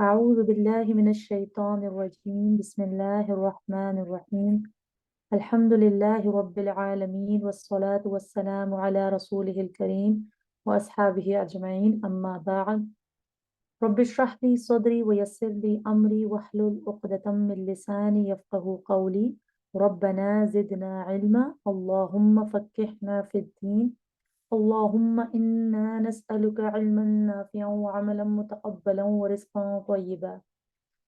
أعوذ بالله من الشيطان الرجيم بسم الله الرحمن الرحيم الحمد لله رب العالمين والصلاة والسلام على رسوله الكريم وأصحابه أجمعين أما بعد رب اشرح لي صدري ويسر لي أمري واحلل عقدة من لساني يفقه قولي ربنا زدنا علما اللهم فقهنا في الدين اللهم إنا نسألك علما نافعا وعملا متقبلا ورزقا طيبا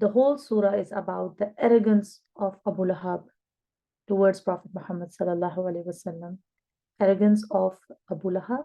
The whole surah is about the arrogance of Abu Lahab towards Prophet Muhammad sallallahu alaihi wasallam, arrogance of Abu Lahab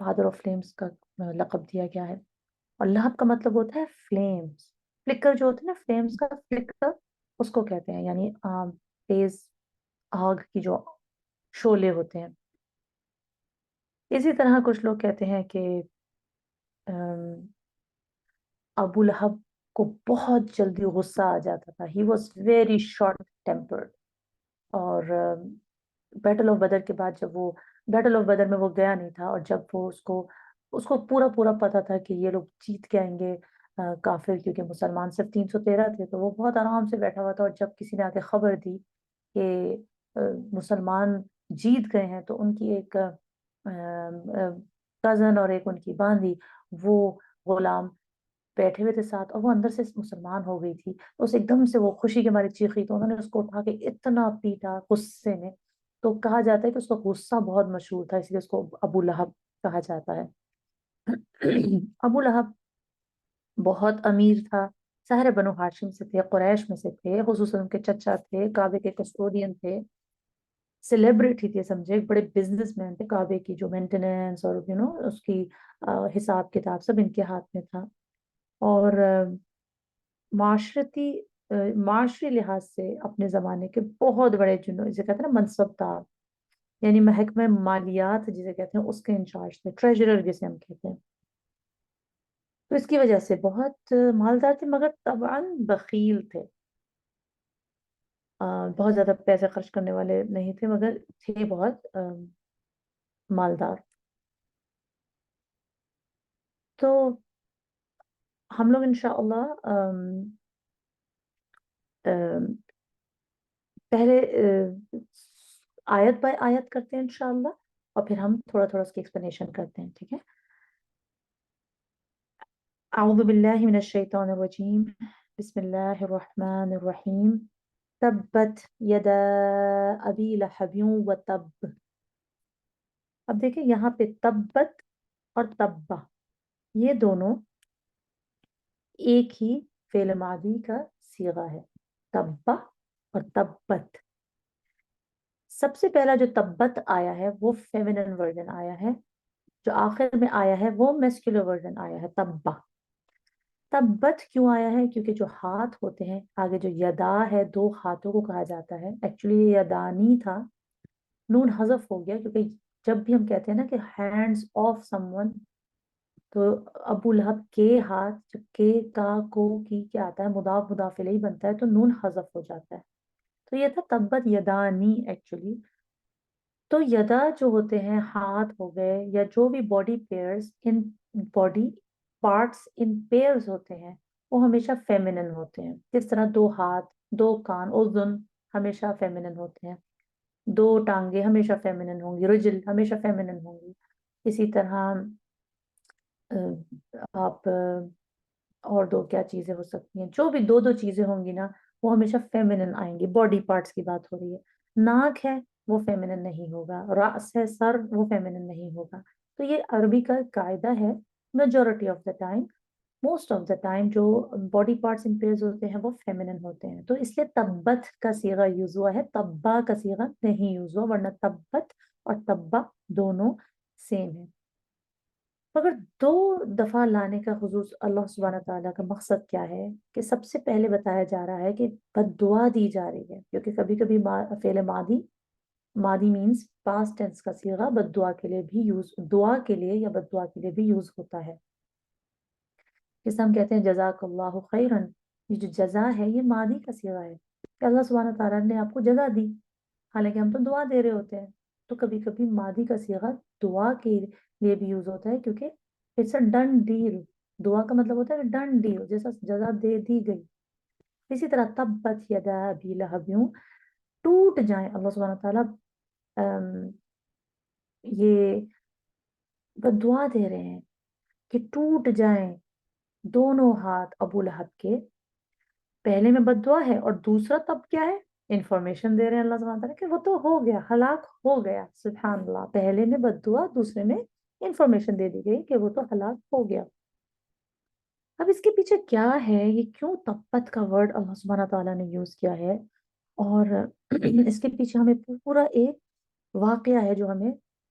father of flames کا لقب دیا گیا ہے. اور لہب کا مطلب ہوتا ہے فلیمز. فلکر جو ہوتا ہے نا، فلیمز کا فلکر اس کو کہتے ہیں، یعنی تیز آگ کی جو شعلے ہوتے ہیں. اسی طرح کچھ لوگ کہتے ہیں کہ ابو لہب کو بہت جلدی غصہ آ جاتا تھا. He was very short tempered. اور بیٹل آف بدر کے بعد جب وہ بیٹل آف بدر میں وہ گیا نہیں تھا، اور جب وہ اس کو پورا پورا پتا تھا کہ یہ لوگ جیت کے آئیں گے کافر، کیونکہ مسلمان صرف 313 تھے، تو وہ بہت آرام سے بیٹھا ہوا تھا. اور جب کسی نے آ کے خبر دی کہ مسلمان جیت گئے ہیں، تو ان کی ایک کزن اور ایک ان کی باندھی، وہ غلام بیٹھے ہوئے تھے ساتھ، اور وہ اندر سے مسلمان ہو گئی تھی. تو اس ایک دم سے وہ خوشی کے مارے چیخی، تو انہوں نے اس کو اٹھا کے اتنا پیٹا غصے میں. تو کہا جاتا ہے کہ اس کا غصہ بہت مشہور تھا، اس لیے اس کو ابو لہب کہا جاتا ہے. ابو لہب بہت امیر تھا. سحر بنو ہاشم سے تھے، قریش میں سے تھے، خصوصاً ان کے چچا تھے کعبے کے کسٹوڈین تھے، سیلیبریٹی تھے، سمجھے بڑے بزنس مین تھے. کعبے کی جو مینٹیننس اور اس کی حساب کتاب سب ان کے ہاتھ میں تھا. اور معاشرتی معاشری لحاظ سے اپنے زمانے کے بہت بڑے جسے کہتے ہیں نا منصب دار، یعنی محکمہ مالیات جسے کہتے ہیں اس کے انچارج تھے، ٹریجرر جسے ہم کہتے ہیں. تو اس کی وجہ سے بہت مالدار تھے، مگر طبعاً بخیل تھے. بہت زیادہ پیسے خرچ کرنے والے نہیں تھے، مگر تھے بہت مالدار. تو ہم لوگ انشاءاللہ پہلے آیت بائی آیت کرتے ہیں انشاءاللہ، اور پھر ہم تھوڑا تھوڑا اس کی ایکسپلینیشن کرتے ہیں. ٹھیک ہے؟ اعوذ باللہ من الشیطان الرجیم، بسم اللہ الرحمن الرحیم. تبت یدا ابی لہب وتب. اب دیکھیں یہاں پہ تبت اور تبا، یہ دونوں ایک ہی فعل ماضی کا صیغہ ہے، تبا اور تبت. سب سے پہلا جو تبت آیا ہے وہ فیمینن ورژن آیا ہے، جو آخر میں آیا ہے وہ میسکولر ورژن آیا ہے تبا. تبت کیوں آیا ہے؟ کیونکہ جو ہاتھ ہوتے ہیں آگے جو یدا ہے، دو ہاتھوں کو کہا جاتا ہے. ایکچولی یہ یدانی تھا، نون حذف ہو گیا، کیونکہ جب بھی ہم کہتے ہیں نا کہ ہینڈز آف سم ون، تو ابو لہب کے ہاتھ، جب کے کا کو کی کیا آتا ہے، مضاف مضاف الیہ بنتا ہے، تو نون حذف ہو جاتا ہے. تو یہ تھا تبت یدانی ایکچولی. تو یدا جو ہوتے ہیں ہاتھ ہو گئے، یا جو بھی body pairs in body parts in pairs ہوتے ہیں، وہ ہمیشہ فیمینن ہوتے ہیں. جس طرح دو ہاتھ، دو کان، اذن ہمیشہ فیمینن ہوتے ہیں. دو ٹانگیں ہمیشہ فیمینن ہوں گی، رجل ہمیشہ فیمینن ہوں گی. اسی طرح آپ اور دو کیا چیزیں ہو سکتی ہیں، جو بھی دو دو چیزیں ہوں گی نا، وہ ہمیشہ فیمینن آئیں گی. باڈی پارٹس کی بات ہو رہی ہے. ناک ہے وہ فیمینن نہیں ہوگا، راس ہے، سر، وہ فیمینن نہیں ہوگا. تو یہ عربی کا قاعدہ ہے. Majority of the time, most of the time جو باڈی پارٹس ان پیئرز ہوتے ہیں وہ فیمینن ہوتے ہیں. تو اس لیے تبت کا صیغہ یوز ہوا ہے، تبا کا صیغہ نہیں یوز ہوا، ورنہ تبت اور تبا دونوں سیم ہیں. مگر دو دفعہ لانے کا حضور اللہ سبحانہ تعالیٰ کا مقصد کیا ہے؟ کہ سب سے پہلے بتایا جا رہا ہے کہ بد دعا دی جا رہی ہے، کیونکہ کبھی کبھی فعل ماضی، ماضی مینز پاسٹ ٹینس کا صیغہ بد دعا کے لیے بھی یوز، دعا کے لیے یا بد دعا کے لیے بھی یوز ہوتا ہے. جسے ہم کہتے ہیں جزاک اللہ خیرن. یہ جو جزا ہے یہ ماضی کا صیغہ ہے کہ اللہ سبحانہ تعالیٰ نے آپ کو جزا دی، حالانکہ ہم تو دعا دے رہے ہوتے ہیں. تو کبھی کبھی ماضی کا صیغہ دعا کے لیے بھی یوز ہوتا ہے، کیونکہ اٹس اے ڈن ڈیل. دعا کا مطلب ہوتا ہے ڈن ڈیل، جیسا جزا دے دی گئی. اسی طرح تبت یدا ابی لہب، ٹوٹ جائیں. اللہ سبحانہ تعالیٰ یہ دعا دے رہے ہیں کہ ٹوٹ جائیں دونوں ہاتھ ابو لہب کے. پہلے میں بد دعا ہے، اور دوسرا تب کیا ہے؟ انفارمیشن دے رہے ہیں اللہ سبحانہ تعالیٰ کہ وہ تو ہو گیا، ہلاک ہو گیا. سبحان اللہ، پہلے میں بد دعا، دوسرے میں انفارمیشن دے دی گئی کہ وہ تو ہلاک ہو گیا. اب اس کے پیچھے کیا ہے؟ یہ کیوں تبت کا ورڈ اللہ سبحانہ تعالیٰ نے یوز کیا ہے؟ اور اس کے پیچھے ہمیں پورا ایک واقعہ ہے جو ہمیں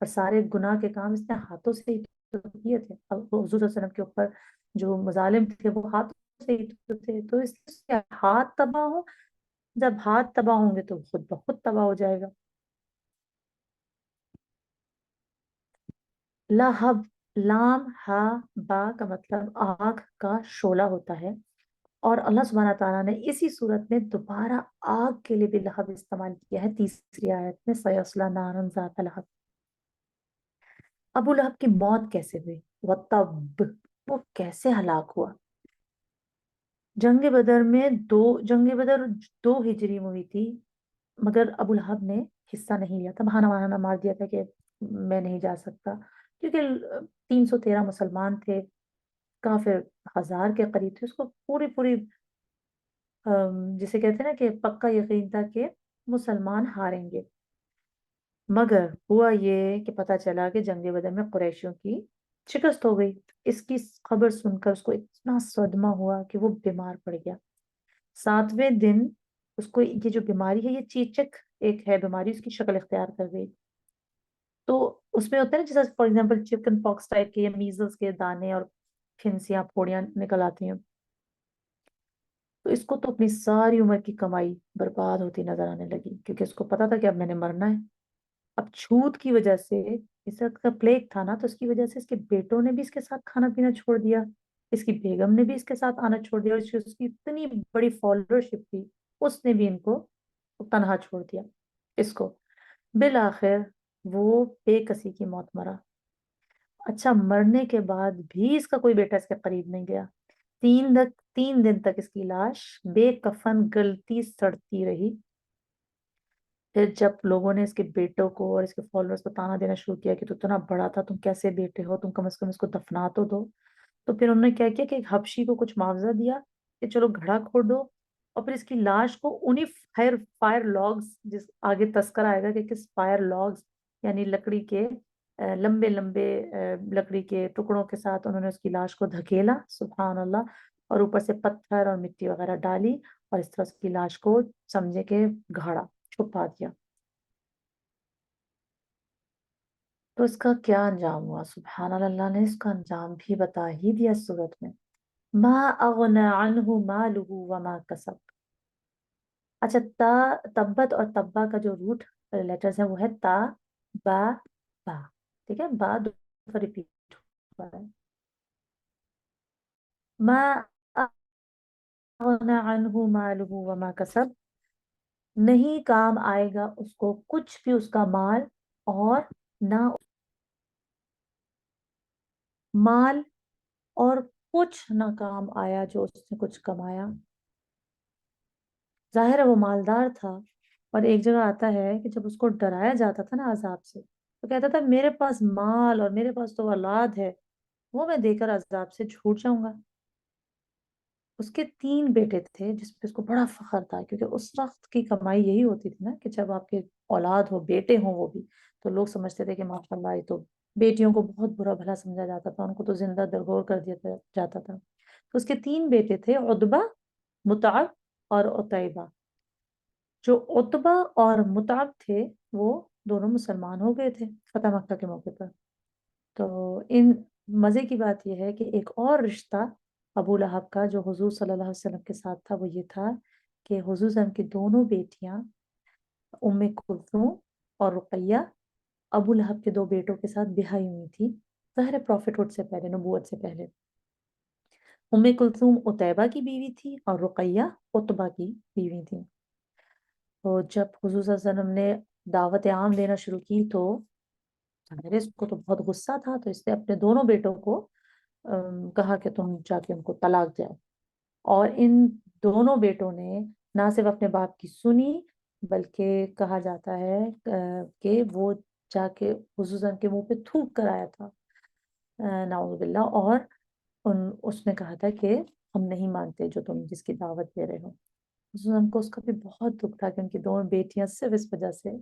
اور سارے گناہ کے کام اس نے ہاتھوں سے ہی تو کیے تھے. اب حضور صلی اللہ علیہ وسلم کے اوپر جو مظالم تھے وہ ہاتھوں سے ہی تو تھے. تو اس کے ہاتھ تباہ ہو, جب ہاتھ تباہ ہوں گے تو خود بخود تباہ ہو جائے گا. لہب, لام ہا با کا مطلب آگ کا شعلہ ہوتا ہے, اور اللہ سبحانہ تعالیٰ نے اسی صورت میں دوبارہ آگ کے لیے بھی لہب استعمال کیا ہے تیسری آیت میں, سیصلی نارا ذات لہب. ابو لہب کی موت کیسے ہوئی؟ وَتَبَّ, وہ کیسے ہلاک ہوا؟ جنگ بدر 2 ہجری میں ہوئی تھی, مگر ابو لہب نے حصہ نہیں لیا تھا. بہانہ بہانہ مار دیا تھا کہ میں نہیں جا سکتا, کیونکہ 313 مسلمان تھے, کافر 1000 کے قریب تھے. اس کو پوری جسے کہتے ہیں نا کہ پکا یقین تھا کہ مسلمان ہاریں گے. مگر ہوا یہ کہ پتا چلا کہ جنگ بدر میں قریشیوں کی شکست ہو گئی. اس کی خبر سن کر اس کو اتنا صدمہ ہوا کہ وہ بیمار پڑ گیا. 7ویں دن اس کو یہ جو بیماری ہے, یہ چیچک ایک ہے بیماری, اس کی شکل اختیار کر گئی. تو اس میں ہوتا ہے نا جیسے فار ایگزامپل چکن پاکس ٹائپ کے یا میزلس کے دانے اور پھنسیاں پھوڑیاں نکل آتی ہیں. تو اس کو تو اپنی ساری عمر کی کمائی برباد ہوتی نظر آنے لگی, کیونکہ اس کو پتا تھا کہ اب میں نے مرنا ہے. اب چھوت کی وجہ سے, اس کا پلیگ تھا نا, تو اس کی وجہ سے اس کے بیٹوں نے بھی اس کے ساتھ کھانا پینا چھوڑ دیا, اس کی بیگم نے بھی اس کے ساتھ آنا چھوڑ دیا, اور اس کی اتنی بڑی فالوورشپ تھی اس نے بھی ان کو تنہا چھوڑ دیا اس کو. بالآخر وہ بے کسی کی موت مرا. اچھا, مرنے کے بعد بھی اس کا کوئی بیٹا اس کے قریب نہیں گیا. 3 دن تک اس کی لاش بے کفن گلتی سڑتی رہی. پھر جب لوگوں نے اس کے بیٹوں کو اور اس کے فالوورز کو تانا دینا شروع کیا کہ تو اتنا بڑا تھا, تم کیسے بیٹے ہو, تم کم از کم اس کو دفنا تو دو. تو پھر انہوں نے کیا کیا کہ ایک حبشی کو کچھ معاوضہ دیا کہ چلو گھڑا کھود دو, اور پھر اس کی لاش کو انہی فائر لاگز, جس آگے تذکرہ آئے گا کہ کس فائر لاگز یعنی لکڑی کے لمبے لمبے لکڑی کے ٹکڑوں کے ساتھ انہوں نے اس کی لاش کو دھکیلا, سبحان اللہ, اور اوپر سے پتھر اور مٹی وغیرہ ڈالی, اور اس طرح اس کی لاش کو سمجھے کہ گھاڑا چھپا دیا. تو اس کا کیا انجام ہوا؟ سبحان اللہ, اللہ نے اس کا انجام بھی بتا ہی دیا اس صورت میں. ما اغنى عنه ماله وما کسب. اچھا, تبت اور تبا کا جو روٹ لیٹرز ہے وہ ہے تا با با. ٹھیک ہے, با دو دفعہ ریپیٹ ہوا ہے. ما اغنى عنه ماله وما کسب, نہیں کام آئے گا اس کو کچھ بھی اس کا مال, اور نہ مال اور کچھ نہ کام آیا جو اس نے کچھ کمایا. ظاہر ہے وہ مالدار تھا, اور ایک جگہ آتا ہے کہ جب اس کو ڈرایا جاتا تھا نا عذاب سے, تو کہتا تھا میرے پاس مال اور میرے پاس تو اولاد ہے, وہ میں دے کر عذاب سے چھوٹ جاؤں گا. اس کے 3 بیٹے تھے جس پہ اس کو بڑا فخر تھا, کیونکہ اس وقت کی کمائی یہی ہوتی تھی نا کہ جب آپ کے اولاد ہو, بیٹے ہوں وہ بھی, تو لوگ سمجھتے تھے کہ ماشاء اللہ, یہ تو بیٹیوں کو بہت برا بھلا سمجھا جاتا تھا, ان کو تو زندہ درگور کر دیا جاتا تھا. تو اس کے 3 بیٹے تھے, عتبہ, متعب اور عتیبہ. جو عتبہ اور متعب تھے وہ دونوں مسلمان ہو گئے تھے فتح مکہ کے موقع پر. تو ان مزے کی بات یہ ہے کہ ایک اور رشتہ ابو لہب کا جو حضور صلی اللہ علیہ وسلم کے ساتھ تھا, وہ یہ تھا کہ حضور صلی اللہ علیہ وسلم کی دونوں بیٹیاں ام کلثوم اور رقیہ ابو لہب کے 2 بیٹوں کے ساتھ بیاہی ہوئی تھی, ظاہر پروفٹ ہوڈ سے پہلے, نبوت سے پہلے. ام کلثوم عتیبہ کی بیوی تھی اور رقیہ عتبہ کی بیوی تھی. تو جب حضور صلی اللہ علیہ وسلم نے دعوت عام دینا شروع کی تو ظاہر اس کو تو بہت غصہ تھا, تو اس نے اپنے دونوں بیٹوں کو کہا کہ تم جا کے ان کو طلاق دو. اور ان دونوں بیٹوں نے نہ صرف اپنے باپ کی سنی, بلکہ کہا جاتا ہے کہ وہ جا کے حضور صلی اللہ علیہ وسلم کے منہ پہ تھوک کر آیا تھا, نعوذ باللہ, اور اس نے کہا تھا کہ ہم نہیں مانتے جو تم جس کی دعوت دے رہے ہو. حضور کو اس کا بھی بہت دکھ تھا کہ ان کی دونوں بیٹیاں صرف اس وجہ سے,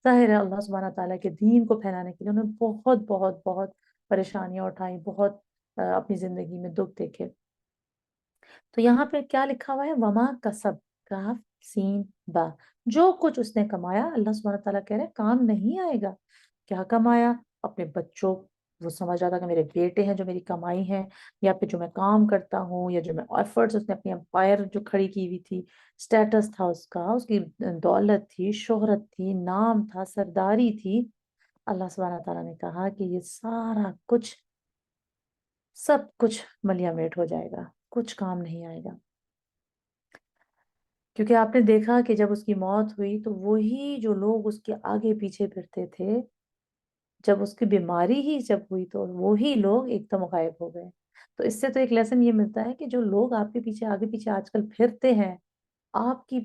ظاہر ہے اللہ سبحانہ تعالیٰ کے دین کو پھیلانے کے لیے انہوں نے بہت بہت بہت پریشانیاں اٹھائیں, بہت اپنی زندگی میں دکھ دیکھے. تو یہاں پہ کیا لکھا ہوا ہے؟ وما کسب, کاف سین با, جو کچھ اس نے کمایا اللہ سبحانہ تعالیٰ کہہ رہے ہیں کام نہیں آئے گا. کیا کمایا؟ اپنے بچوں، وہ سمجھ رہا تھا کہ میرے بیٹے ہیں جو میری کمائی ہیں، یا پھر جو میں کام کرتا ہوں، یا جو میں ایفرٹس، اس نے اپنی امپائر جو کھڑی کی ہوئی تھی، سٹیٹس تھا اس کا، اس کی دولت تھی، شہرت تھی، نام تھا، سرداری تھی. اللہ سبحانہ تعالیٰ نے کہا کہ یہ سارا کچھ، سب کچھ ملیا میٹ ہو جائے گا، کچھ کام نہیں آئے گا. کیونکہ آپ نے دیکھا کہ جب اس کی موت ہوئی تو وہی جو لوگ اس کے آگے پیچھے پھرتے تھے، جب اس کی بیماری ہی جب ہوئی تو وہی لوگ ایک دم غائب ہو گئے. تو اس سے تو ایک لیسن یہ ملتا ہے کہ جو لوگ آپ کے پیچھے آگے پیچھے آج کل پھرتے ہیں، آپ کی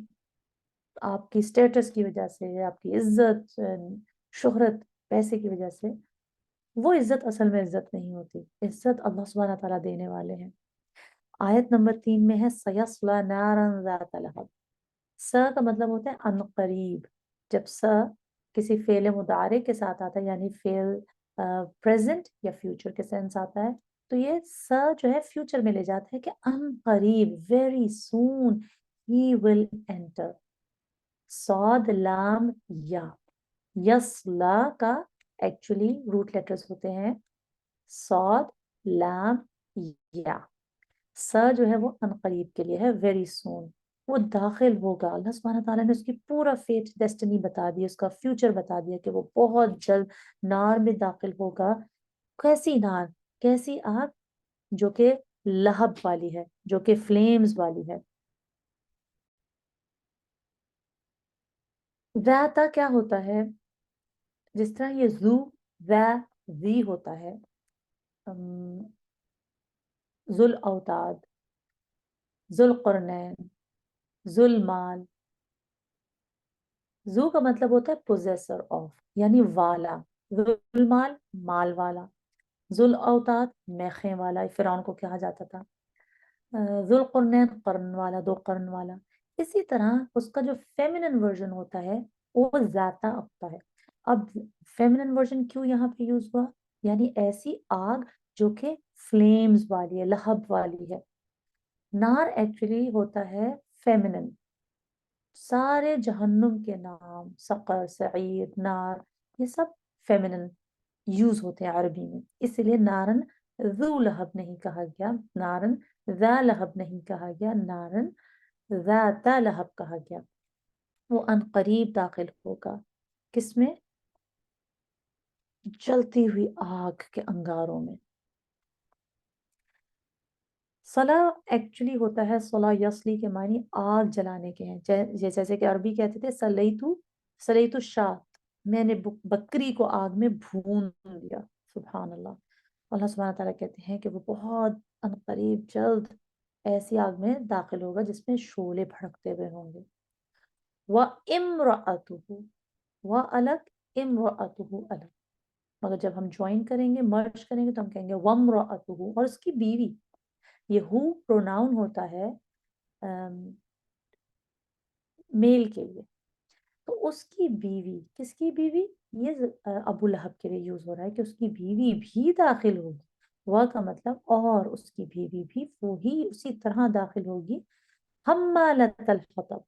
آپ کی اسٹیٹس کی وجہ سے، آپ کی عزت، شہرت، پیسے کی وجہ سے، وہ عزت اصل میں عزت نہیں ہوتی. عزت اللہ سبحانہ تعالیٰ دینے والے ہیں. آیت نمبر 3 میں ہے سَيَصْلَى نَارًا ذَاتَ لَهَبٍ. س کا مطلب ہوتا ہے ان قریب. جب س کسی فعل مضارع کے ساتھ آتا ہے، یعنی فعل پریزنٹ یا فیوچر کے سینس آتا ہے، تو یہ س جو ہے فیوچر میں لے جاتا ہے کہ ان قریب، very soon he will enter. صاد لام یا. یسلا کا ایکچولی روٹ لیٹرز ہوتے ہیں صاد لام یا. س جو ہے وہ ان قریب کے لیے ہے، ویری سون. وہ داخل ہوگا. اللہ سبحانہ تعالیٰ نے اس کی پورا فیٹ ڈیسٹنی بتا دی، اس کا فیوچر بتا دیا کہ وہ بہت جلد نار میں داخل ہوگا. کیسی نار؟ کیسی آگ؟ جو کہ لہب والی ہے، جو کہ فلیمز والی ہے. ذاتا کیا ہوتا ہے؟ جس طرح یہ زو ذا ذی ہوتا ہے، ذو الاوتاد، ذو القرنین، ذو المال. زو کا مطلب ہوتا ہے پوزیسر آف، یعنی والا. ذو المال، مال والا. ذو الاوتاد، میخیں والا، فرعون کو کہا جاتا تھا. ذو القرنین، قرن والا، دو قرن والا. اسی طرح اس کا جو فیمینن ورژن ہوتا ہے وہ ذاتا ہوتا ہے. اب فیمینن ورژن کیوں یہاں پہ یوز ہوا؟ یعنی ایسی آگ جو کہ فلیمز والی ہے، لہب والی ہے. نار ایکچولی ہوتا ہے فیمینن. سارے جہنم کے نام، سقر، سعیر، نار، یہ سب فیمینن یوز ہوتے ہیں عربی میں. اس لیے نارن ذو لہب نہیں کہا گیا، نارن ذا لہب نہیں کہا گیا، نارن ذات لہب کہا گیا. وہ ان قریب داخل ہوگا. کس میں؟ جلتی ہوئی آگ کے انگاروں میں. صلاح ایکچولی ہوتا ہے، صلاح یسلی کے معنی آگ جلانے کے ہیں. جیسے کہ عربی کہتے تھے سلیتو شاہ، میں نے بکری کو آگ میں بھون دیا. سبحان اللہ. اللہ سبحانہ تعالیٰ کہتے ہیں کہ وہ بہت ان قریب جلد ایسی آگ میں داخل ہوگا جس میں شعلے بھڑکتے ہوئے ہوں گے. وَإِمْرَأَتُهُ، وہ الگ، امرأتہ الگ. مگر جب ہم جوائن کریں گے، مرج کریں گے، تو ہم کہیں گے وَامْرَأَتُهُ، اور اس کی بیوی. یہ ہو پروناؤن ہوتا ہے میل کے لیے. تو اس کی بیوی، کس کی بیوی؟ یہ ابو لہب کے لیے یوز ہو رہا ہے کہ اس کی بیوی بھی داخل ہوگی. وہ کا مطلب اور اس کی بیوی بھی وہی اسی طرح داخل ہوگی. حمالۃ الحطب،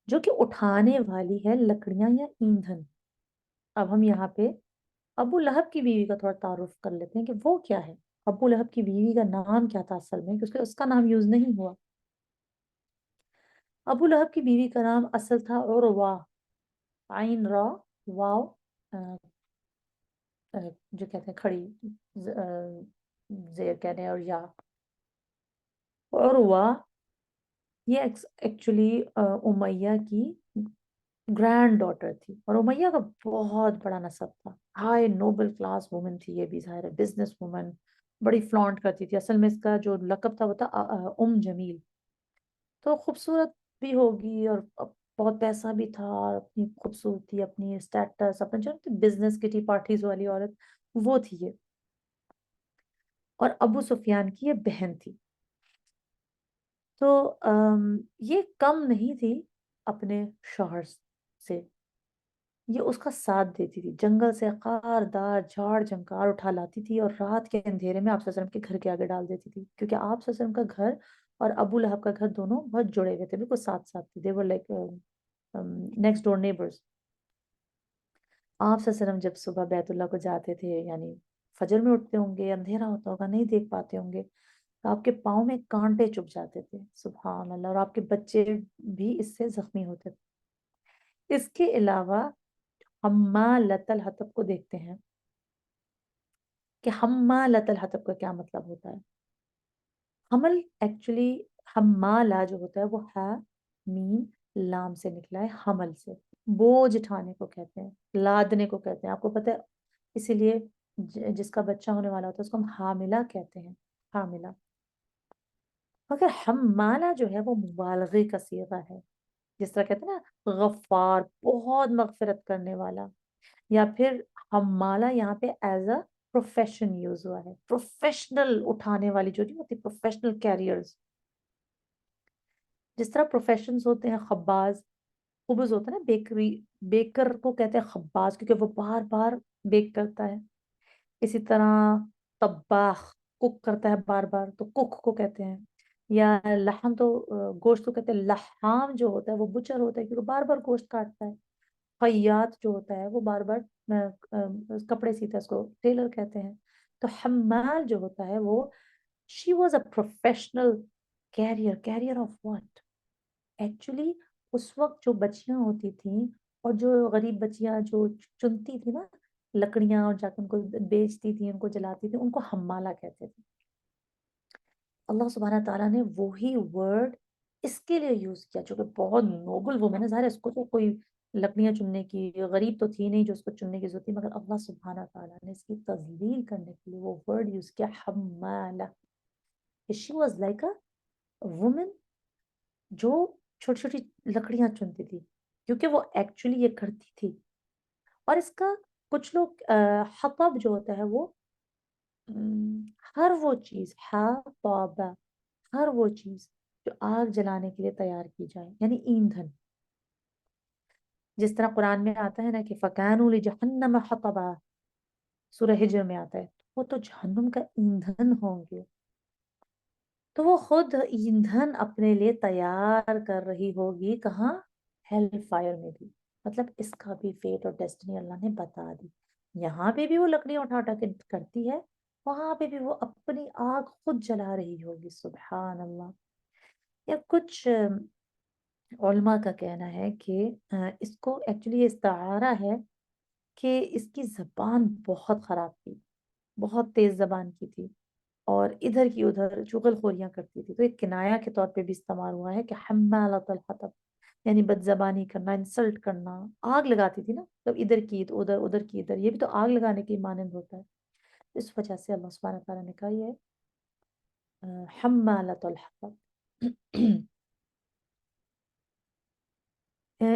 جو کہ اٹھانے والی ہے لکڑیاں یا ایندھن. اب ہم یہاں پہ ابو لہب کی بیوی کا تھوڑا تعارف کر لیتے ہیں کہ وہ کیا ہے. ابو لہب کی بیوی کا نام کیا تھا اصل میں، کیونکہ اس کا نام یوز نہیں ہوا. ابو لہب کی بیوی کا نام اصل تھا عروہ، عین را واو جو کہتے ہیں کھڑی زیر کہنے ہیں، اور یا عروہ. یہ ایکچولی امیہ کی گرینڈ ڈاٹر تھی، اور امیہ کا بہت بڑا نسب تھا. ہائی نوبل کلاس وومن تھی یہ بھی، ظاہر ہے بزنس وومن، بڑی فلانٹ کرتی تھی. اصل میں اس کا جو لقب تھا وہ تھا جمیل. تو خوبصورت بھی ہوگی، اور بہت پیسہ بھی تھا، اور اپنی خوبصورتی، اپنی اسٹیٹس، اپنے جو بزنس کٹی پارٹیز والی عورت وہ تھی یہ. اور ابو سفیان کی یہ بہن تھی. تو یہ کم نہیں تھی اپنے شوہر سے، یہ اس کا ساتھ دیتی تھی. جنگل سے خاردار جھاڑ جھنکار اٹھا لاتی تھی، اور رات کے اندھیرے میں آپ صلی اللہ علیہ وسلم کے گھر کے آگے ڈال دیتی تھی. کیونکہ آپ صلی اللہ علیہ وسلم کا گھر اور ابو لہب کا گھر دونوں بہت جڑے ہوئے تھے، بالکل ساتھ ساتھ تھے. they were like next door neighbors. آپ صلی اللہ علیہ وسلم جب صبح بیت اللہ کو جاتے تھے، یعنی فجر میں اٹھتے ہوں گے، اندھیرا ہوتا ہوگا، نہیں دیکھ پاتے ہوں گے، تو آپ کے پاؤں میں کانٹے چبھ جاتے تھے، سبحان اللہ، اور آپ کے بچے بھی اس سے زخمی ہوتے تھے۔ اس کے علاوہ حمالۃ الحطب کو دیکھتے ہیں کہ حمالۃ الحطب کا کیا مطلب ہوتا ہے۔ حمل ایکچولی حمالہ جو ہوتا ہے وہ ہے میم لام سے نکلا ہے، حمل سے بوجھ اٹھانے کو کہتے ہیں، لادنے کو کہتے ہیں، آپ کو پتہ ہے، اسی لیے جس کا بچہ ہونے والا ہوتا ہے اس کو ہم حاملہ کہتے ہیں، حاملہ۔ مگر حمالہ جو ہے وہ مبالغے کا صیغہ ہے، جس طرح کہتے ہیں نا غفار، بہت مغفرت کرنے والا، یا پھر حمالہ یہاں پہ ایز اے پروفیشن یوز ہوا ہے، پروفیشنل اٹھانے والی جو نہیں ہوتی، پروفیشنل کیریئرز، جس طرح پروفیشنز ہوتے ہیں، خباز، خبز ہوتا ہے نا، بیکری، بیکر کو کہتے ہیں خباز، کیونکہ وہ بار بار بیک کرتا ہے۔ اسی طرح طباخ، کک کرتا ہے بار بار، تو کک کو کہتے ہیں۔ یا لحم تو گوشت کو کہتے ہیں لحام، جو ہوتا ہے وہ بچر ہوتا ہے کیونکہ بار بار گوشت کاٹتا ہے۔ خیاط جو ہوتا ہے وہ بار بار کپڑے سیتا ہے، اس کو ٹیلر کہتے ہیں۔ تو حمال جو ہوتا ہے وہ she was a professional career of what, actually اس وقت جو بچیاں ہوتی تھیں اور جو غریب بچیاں جو چنتی تھی نا لکڑیاں اور جا کے ان کو بیچتی تھی، ان کو جلاتی تھی، ان کو حمالہ کہتے تھے۔ اللہ سبحانہ تعالیٰ نے وہی ورڈ اس کے لیے یوز کیا، جو کہ بہت نوبل وومن ہے، ظاہر ہے اس کو تو کوئی لکڑیاں چننے کی غریب تو تھی نہیں جو اس کو چننے کی ضرورت تھی، مگر اللہ سبحانہ تعالیٰ نے اس کی تذلیل کرنے کے لیے وہ ورڈ یوز کیا، حمالہ۔ She was like a woman جو چھوٹی چھوٹی لکڑیاں چنتی تھی، کیونکہ وہ ایکچولی یہ کرتی تھی۔ اور اس کا کچھ لوگ حطب جو ہوتا ہے وہ ہر وہ چیز، حطب، ہر وہ چیز جو آگ جلانے کے لیے تیار کی جائے، یعنی ایندھن، جس طرح قرآن میں آتا ہے نا کہ فَكَانُوا لِجَهَنَّمَ حَطَبًا، سورہ ہجر میں آتا ہے، وہ تو جہنم کا ایندھن ہوں گے۔ تو وہ خود ایندھن اپنے لیے تیار کر رہی ہوگی، کہاں؟ ہیل فائر میں بھی، مطلب اس کا بھی فیٹ اور ڈیسٹنی اللہ نے بتا دی۔ یہاں پہ بھی وہ لکڑیاں اٹھا اٹھا کے کرتی ہے، وہاں پہ بھی وہ اپنی آگ خود جلا رہی ہوگی، سبحان اللہ۔ یا کچھ علماء کا کہنا ہے کہ اس کو ایکچولی یہ استعارہ ہے کہ اس کی زبان بہت خراب تھی، بہت تیز زبان کی تھی، اور ادھر کی ادھر چغل خوریاں کرتی تھی، تو ایک کنایا کے طور پہ بھی استعمال ہوا ہے کہ حمالۃ الحطب، یعنی بد زبانی کرنا، انسلٹ کرنا، آگ لگاتی تھی نا، تو ادھر کی تو ادھر، ادھر کی ادھر، یہ بھی تو آگ لگانے کی مانند ہوتا ہے۔ اس وجہ سے اللہ سبحانہ تعالیٰ نے کہا یہ حمالۃ الحطب۔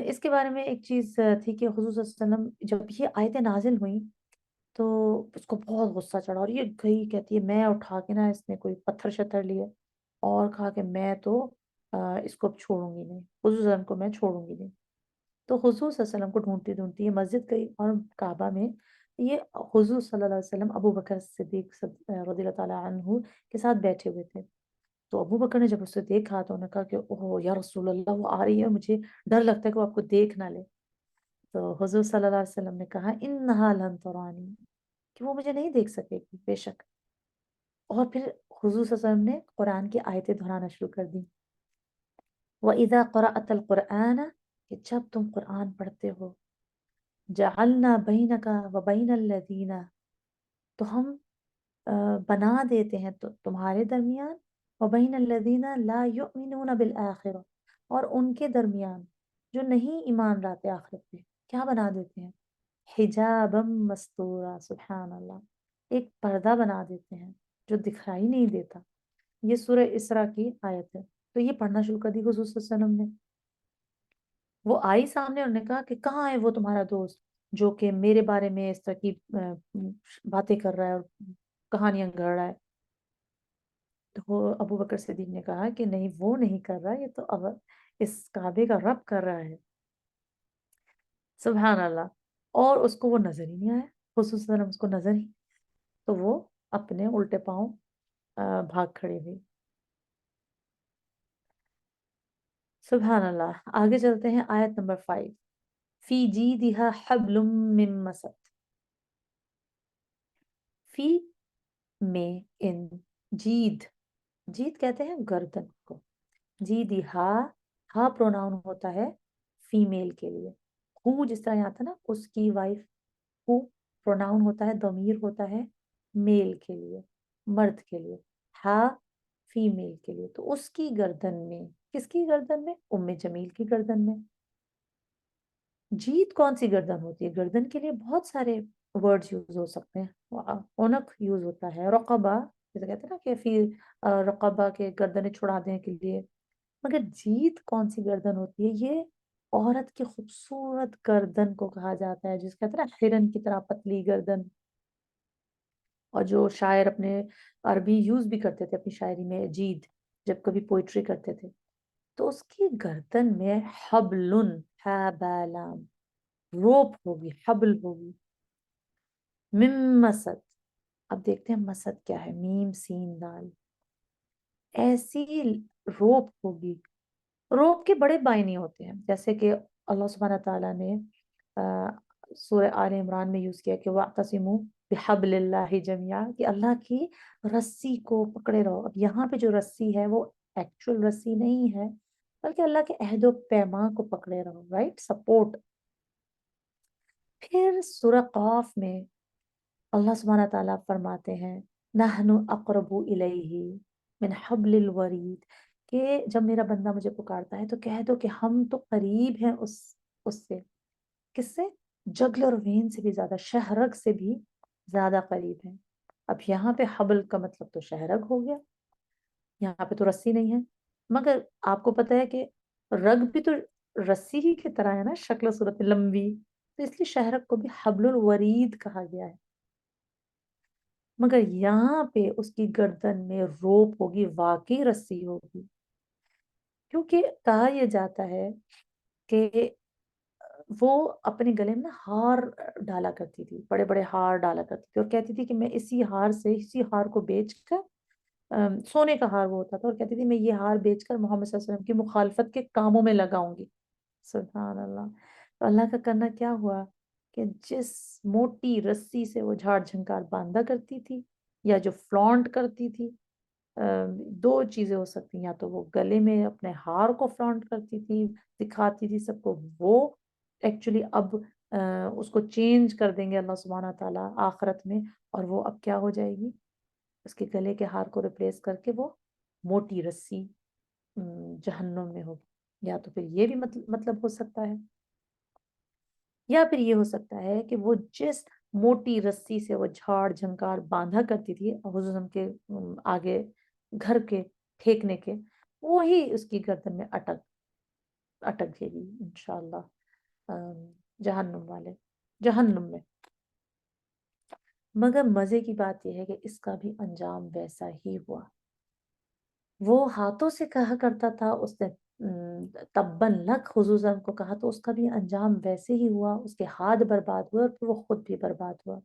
اس کے بارے میں ایک چیز تھی کہ حضور صلی اللہ علیہ وسلم جب یہ آیتیں نازل ہوئیں تو اس کو بہت غصہ چڑھا، اور یہ گئی کہتی ہے میں اٹھا کے نا، اس نے کوئی پتھر شتر لیے اور کہا کہ میں تو اس کو اب چھوڑوں گی نہیں، حضور صلی اللہ علیہ وسلم کو میں چھوڑوں گی نہیں۔ تو حضور صلی اللہ علیہ وسلم کو ڈھونڈتی ڈھونڈتی یہ مسجد گئی، اور کعبہ میں یہ حضور صلی اللہ علیہ وسلم ابو بکر صدیق رضی اللہ تعالیٰ عنہ کے ساتھ بیٹھے ہوئے تھے۔ تو ابو بکر نے جب اسے دیکھا تو انہوں نے کہا کہ اوہ یا رسول اللہ، وہ آ رہی ہے، مجھے ڈر لگتا ہے کہ وہ آپ کو دیکھ نہ لے۔ تو حضور صلی اللہ علیہ وسلم نے کہا انہا لن ترانی، کہ وہ مجھے نہیں دیکھ سکے گی بے شک۔ اور پھر حضور صلی اللہ علیہ وسلم نے قرآن کی آیتیں دہرانا شروع کر دی، وَإِذَا قَرَأْتَ الْقُرْآنَ، کہ جب تم قرآن پڑھتے ہو، جَعَلْنَا بَيْنَكَ وَبَيْنَ الَّذِينَ، تو ہم بنا دیتے ہیں تو تمہارے درمیان، وَبَيْنَ الَّذِينَ لَا يُؤْمِنُونَ بِالْآخِرَةِ، اور ان کے درمیان جو نہیں ایمان لاتے آخرت پہ، کیا بنا دیتے ہیں؟ حجابم مستورا، سبحان اللہ، ایک پردہ بنا دیتے ہیں جو دکھائی نہیں دیتا۔ یہ سورہ اسراء کی آیت ہے۔ تو یہ پڑھنا شروع کر دی حضور صلی اللہ علیہ وسلم نے۔ وہ آئی سامنے اور نے کہا کہ کہاں ہے وہ تمہارا دوست جو کہ میرے بارے میں اس طرح کی باتیں کر رہا ہے اور کہانیاں گھڑ رہا ہے؟ تو وہ ابو بکر صدیق نے کہا کہ نہیں، وہ نہیں کر رہا، یہ تو اب اس کعبے کا رب کر رہا ہے، سبحان اللہ۔ اور اس کو وہ نظر ہی نہیں آیا، حضور صلی اللہ علیہ وسلم اس کو نظر ہی، تو وہ اپنے الٹے پاؤں بھاگ کھڑے ہوئے، سبحان اللہ۔ آگے چلتے ہیں آیت نمبر 5، فی جیدہا حبل من مسد. فی میں ان جید جید کہتے ہیں گردن کو. جیدہا ہا پروناؤن ہوتا ہے فیمیل کے لیے. ہو جس طرح یہاں تھا نا اس کی وائف, ہو پروناؤن ہوتا ہے ضمیر ہوتا ہے میل کے لیے, مرد کے لیے. ہا فیمیل کے لیے. تو اس کی گردن میں, کس کی گردن میں؟ ام جمیل کی گردن میں. جیت کون سی گردن ہوتی ہے؟ گردن کے لیے بہت سارے ورڈز یوز ہو سکتے ہیں. اونک یوز ہوتا ہے, رقبہ جیسے کہتے ہیں نا کہ فی رقبہ کے گردنیں چھڑا دینے کے لیے. مگر جیت کون سی گردن ہوتی ہے؟ یہ عورت کی خوبصورت گردن کو کہا جاتا ہے, جس کہتے ہیں نا ہرن کی طرح پتلی گردن. اور جو شاعر اپنے عربی یوز بھی کرتے تھے اپنی شاعری میں جید, جب کبھی پوئٹری کرتے تھے, تو اس کی گردن میں حبلن, حبلام, روپ ہوگی, حبل ہوگی. من مسد. اب دیکھتے ہیں مسد کیا ہے, میم سین دال. ایسی روپ ہوگی. روپ کے بڑے معنی ہوتے ہیں, جیسے کہ اللہ سبحانہ تعالیٰ نے سورہ آل عمران میں یوز کیا کہ وَاعْتَصِمُوا بِحَبْلِ اللَّهِ جَمِيعًا, کہ اللہ کی رسی کو پکڑے رہو. اب یہاں پہ جو رسی ہے وہ ایکچول رسی نہیں ہے, بلکہ اللہ کے عہد و پیمان کو پکڑے رہو, رائٹ, سپورٹ. پھر سورہ قاف میں اللہ سبحانہ تعالیٰ فرماتے ہیں نحن اقرب الیہ من حبل الورید, کہ جب میرا بندہ مجھے پکارتا ہے تو کہہ دو کہ ہم تو قریب ہیں اس سے. کس سے؟ جگلر وین سے بھی زیادہ, شہرگ سے بھی زیادہ قریب ہیں. اب یہاں پہ حبل کا مطلب تو شہرگ ہو گیا, یہاں پہ تو رسی نہیں ہے. مگر آپ کو پتہ ہے کہ رگ بھی تو رسی ہی کی طرح ہے نا, شکل و صورت میں لمبی, تو اس لیے شہرگ کو بھی حبل الورید کہا گیا ہے. مگر یہاں پہ اس کی گردن میں روپ ہوگی, واقعی رسی ہوگی. کیونکہ کہا یہ جاتا ہے کہ وہ اپنے گلے میں نا ہار ڈالا کرتی تھی, بڑے بڑے ہار ڈالا کرتی تھی, اور کہتی تھی کہ میں اسی ہار کو بیچ کر, سونے کا ہار وہ ہوتا تھا, اور کہتی تھی میں یہ ہار بیچ کر محمد صلی اللہ علیہ وسلم کی مخالفت کے کاموں میں لگاؤں گی. سبحان اللہ. تو اللہ کا کرنا کیا ہوا کہ جس موٹی رسی سے وہ جھاڑ جھنکار باندھا کرتی تھی, یا جو فلانٹ کرتی تھی, دو چیزیں ہو سکتی ہیں, یا تو وہ گلے میں اپنے ہار کو فلانٹ کرتی تھی, دکھاتی تھی سب کو, وہ ایکچولی اب اس کو چینج کر دیں گے اللہ سبحانہ تعالیٰ آخرت میں, اور وہ اب کیا ہو جائے گی, اس کے گلے کے ہار کو ریپلیس کر کے وہ موٹی رسی جہنم میں ہوگی. یا تو پھر یہ بھی مطلب ہو سکتا ہے, یا پھر یہ ہو سکتا ہے کہ وہ جس موٹی رسی سے وہ جھاڑ جھنکار باندھا کرتی تھی حضور کے آگے گھر کے پھینکنے کے, وہی اس کی گردن میں اٹک جائے گی انشاءاللہ جہنم میں. مگر مزے کی بات یہ ہے کہ اس کا بھی انجام ویسا ہی ہوا. وہ ہاتھوں سے کہا کرتا تھا, اس نے تبن لک حضور کو کہا, تو اس کا بھی انجام ویسے ہی ہوا, اس کے ہاتھ برباد ہوئے اور پھر وہ خود بھی برباد ہوا.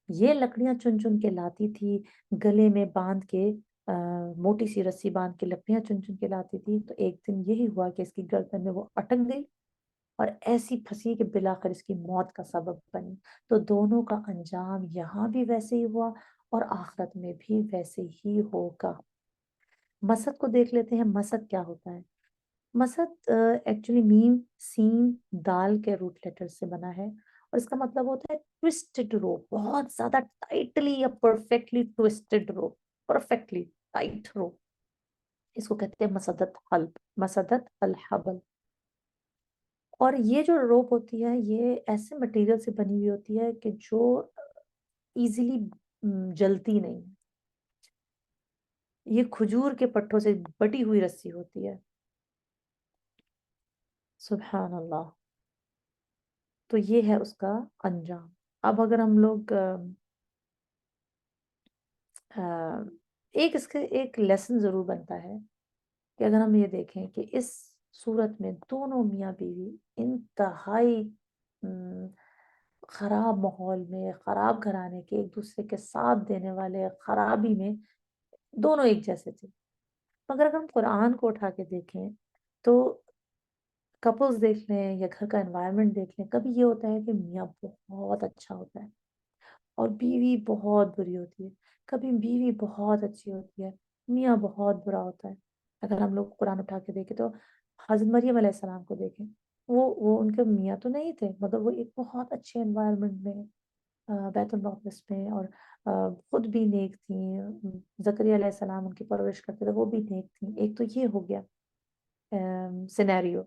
یہ لکڑیاں چن چن کے لاتی تھی, گلے میں باندھ کے, موٹی سی رسی باندھ کے لکڑیاں چن چن کے لاتی تھی. تو ایک دن یہی ہوا کہ اس کی گردن میں وہ اٹک گئی, اور ایسی پھنسی کہ بلاخر اس کی موت کا سبب بنی. تو دونوں کا انجام یہاں بھی ویسے ہی ہوا, اور آخرت میں بھی ویسے ہی ہوگا. مسد کو دیکھ لیتے ہیں, مسد کیا ہوتا ہے. مسد ایکچولی میم سین دال کے روٹ لیٹر سے بنا ہے, اور اس کا مطلب ہوتا ہے ٹوسٹڈ روپ, بہت زیادہ ٹائٹلی یا پرفیکٹلی ٹوسٹڈ روپ, پرفیکٹلی ٹائٹ روپ. اس کو کہتے ہیں مسدت حلب, مسدت الحبل. اور یہ جو روپ ہوتی ہے یہ ایسے مٹیریل سے بنی ہوئی ہوتی ہے کہ جو ایزیلی جلتی نہیں. یہ کھجور کے پٹھوں سے بٹی ہوئی رسی ہوتی ہے. سبحان اللہ. تو یہ ہے اس کا انجام. اب اگر ہم لوگ اس کے ایک لیسن ضرور بنتا ہے کہ اگر ہم یہ دیکھیں کہ اس صورت میں دونوں میاں بیوی انتہائی خراب ماحول میں, خراب گھرانے کے, ایک دوسرے کے ساتھ دینے والے, خرابی میں دونوں ایک جیسے تھے. مگر اگر ہم قرآن کو اٹھا کے دیکھیں تو کپلز دیکھ لیں یا گھر کا انوائرمنٹ دیکھ لیں، کبھی یہ ہوتا ہے کہ میاں بہت اچھا ہوتا ہے اور بیوی بہت بری ہوتی ہے، کبھی بیوی بہت اچھی ہوتی ہے، میاں بہت برا ہوتا ہے۔ اگر ہم لوگ قرآن اٹھا کے دیکھیں تو حضرت مریم علیہ السلام کو دیکھیں، وہ ان کے میاں تو نہیں تھے مگر وہ ایک بہت اچھے انوائرمنٹ میں بیت المقدس میں، اور خود بھی نیک تھیں، زکریا علیہ السلام ان کی پرورش کرتے تھے، وہ بھی نیک تھیں۔ ایک تو یہ ہو گیا سینیریو۔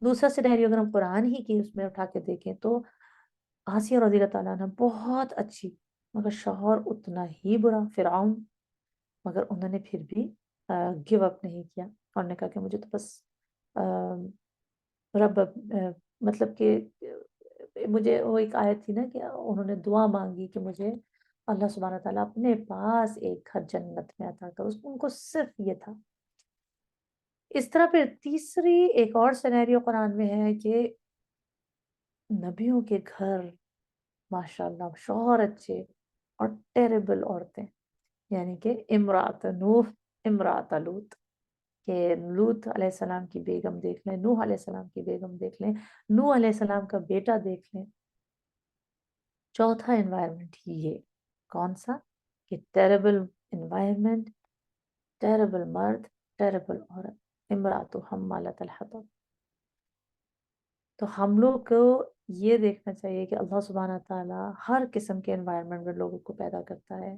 دوسرا سینیریو اگر ہم قرآن ہی کی اس میں اٹھا کے دیکھیں تو آسیہ رضی اللہ تعالیٰ عنہ بہت اچھی مگر شوہر اتنا ہی برا، فرعون، مگر انہوں نے پھر بھی گیو اپ نہیں کیا، اور نے کہا کہ مجھے تو بس رب مطلب کہ مجھے وہ ایک آیت تھی نا کہ انہوں نے دعا مانگی کہ مجھے اللہ سبحانہ تعالیٰ اپنے پاس ایک گھر جنت میں عطا کر، ان کو صرف یہ تھا۔ اس طرح پھر تیسری ایک اور سینیریو قرآن میں ہے کہ نبیوں کے گھر ماشاءاللہ شوہر اچھے اور ٹیریبل عورتیں، یعنی کہ امرات نوح، امرات لوط، کہ لوط علیہ السلام کی بیگم دیکھ لیں، نوح علیہ السلام کی بیگم دیکھ لیں، نوح علیہ السلام کا بیٹا دیکھ لیں۔ چوتھا انوائرمنٹ یہ کون سا کہ ٹیریبل انوائرمنٹ، ٹیریبل مرد، ٹیریبل عورت، امرات حمالۃ الحطب۔ تو ہم لوگ کو یہ دیکھنا چاہیے کہ اللہ سبحانہ تعالیٰ ہر قسم کے انوائرمنٹ میں لوگوں کو پیدا کرتا ہے،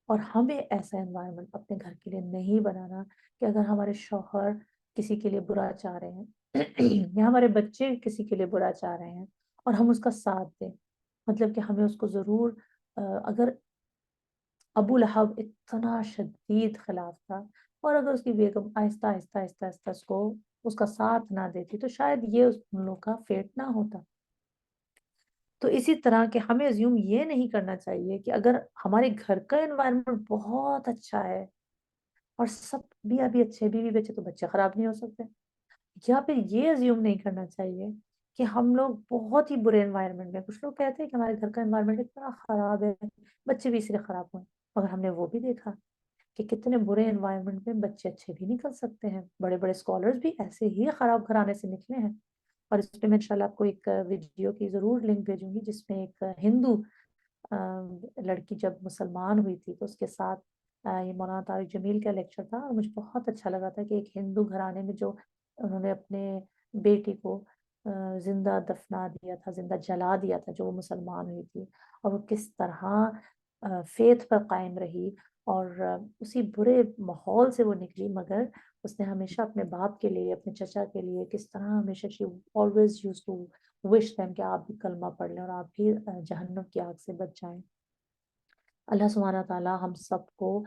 اور ہمیں ایسا انوائرمنٹ اپنے گھر کے لیے نہیں بنانا کہ اگر ہمارے شوہر کسی کے لیے برا چاہ رہے ہیں یا ہمارے بچے کسی کے لیے برا چاہ رہے ہیں اور ہم اس کا ساتھ دیں۔ مطلب کہ ہمیں اس کو ضرور اگر ابو لہب اتنا شدید خلاف تھا، اور اگر اس کی بیگم آہستہ آہستہ آہستہ آہستہ اس کا ساتھ نہ دیتی تو شاید یہ ان لوگ کا فیٹ نہ ہوتا۔ تو اسی طرح کہ ہمیں ازیوم یہ نہیں کرنا چاہیے کہ اگر ہمارے گھر کا انوائرمنٹ بہت اچھا ہے اور سب بھی ابھی اچھے، بیوی بچے، تو بچے خراب نہیں ہو سکتے، یا پھر یہ ازیوم نہیں کرنا چاہیے کہ ہم لوگ بہت ہی برے انوائرمنٹ میں، کچھ لوگ کہتے ہیں کہ ہمارے گھر کا انوائرمنٹ اتنا خراب ہے بچے بھی اس لیے خراب ہوئے، مگر ہم نے وہ بھی دیکھا کہ کتنے برے انوائرمنٹ میں بچے اچھے بھی نکل سکتے ہیں، بڑے بڑے اسکالرز بھی ایسے ہی خراب گھرانے سے نکلے ہیں۔ اور اس پہ میں انشاءاللہ آپ کو ایک ویڈیو کی ضرور لنک بھیجوں گی جس میں ایک ہندو لڑکی جب مسلمان ہوئی تھی تو اس کے ساتھ یہ مولانا طارق جمیل کا لیکچر تھا، اور مجھے بہت اچھا لگا تھا کہ ایک ہندو گھرانے میں جو انہوں نے اپنے بیٹی کو زندہ دفنا دیا تھا، زندہ جلا دیا تھا جو وہ مسلمان ہوئی تھی، اور وہ کس طرح فیتھ پر قائم رہی، اور اسی برے ماحول سے وہ نکلی، مگر اس نے ہمیشہ اپنے باپ کے لیے، اپنے چچا کے لیے کس طرح ہمیشہ she always used to wish them کہ آپ بھی کلمہ پڑھ لیں اور آپ بھی جہنم کی آگ سے بچ جائیں۔ اللہ سبحانہ تعالیٰ ہم سب کو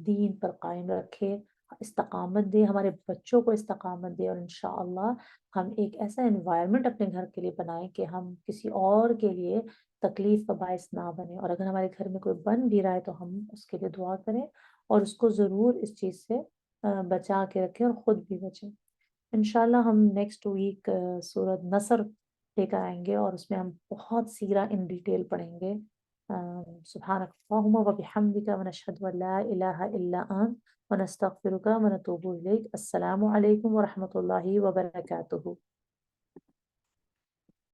دین پر قائم رکھے، استقامت دے، ہمارے بچوں کو استقامت دے، اور انشاءاللہ ہم ایک ایسا انوائرمنٹ اپنے گھر کے لیے بنائیں کہ ہم کسی اور کے لیے تکلیف کا باعث نہ بنے، اور اگر ہمارے گھر میں کوئی بن بھی رہا ہے تو ہم اس کے لیے دعا کریں اور اس کو ضرور اس چیز سے بچا کے رکھیں اور خود بھی بچیں۔ انشاءاللہ ہم نیکسٹ ویک سورۃ نصر لے کر آئیں گے، اور اس میں ہم بہت سیرہ ان ڈیٹیل پڑھیں گے۔ سبحانک اللہم و بحمدک ونشہد ان لا الہ الا انت ونستغفرک ونتوب الیک۔ السلام علیکم ورحمۃ اللہ وبرکاتہ۔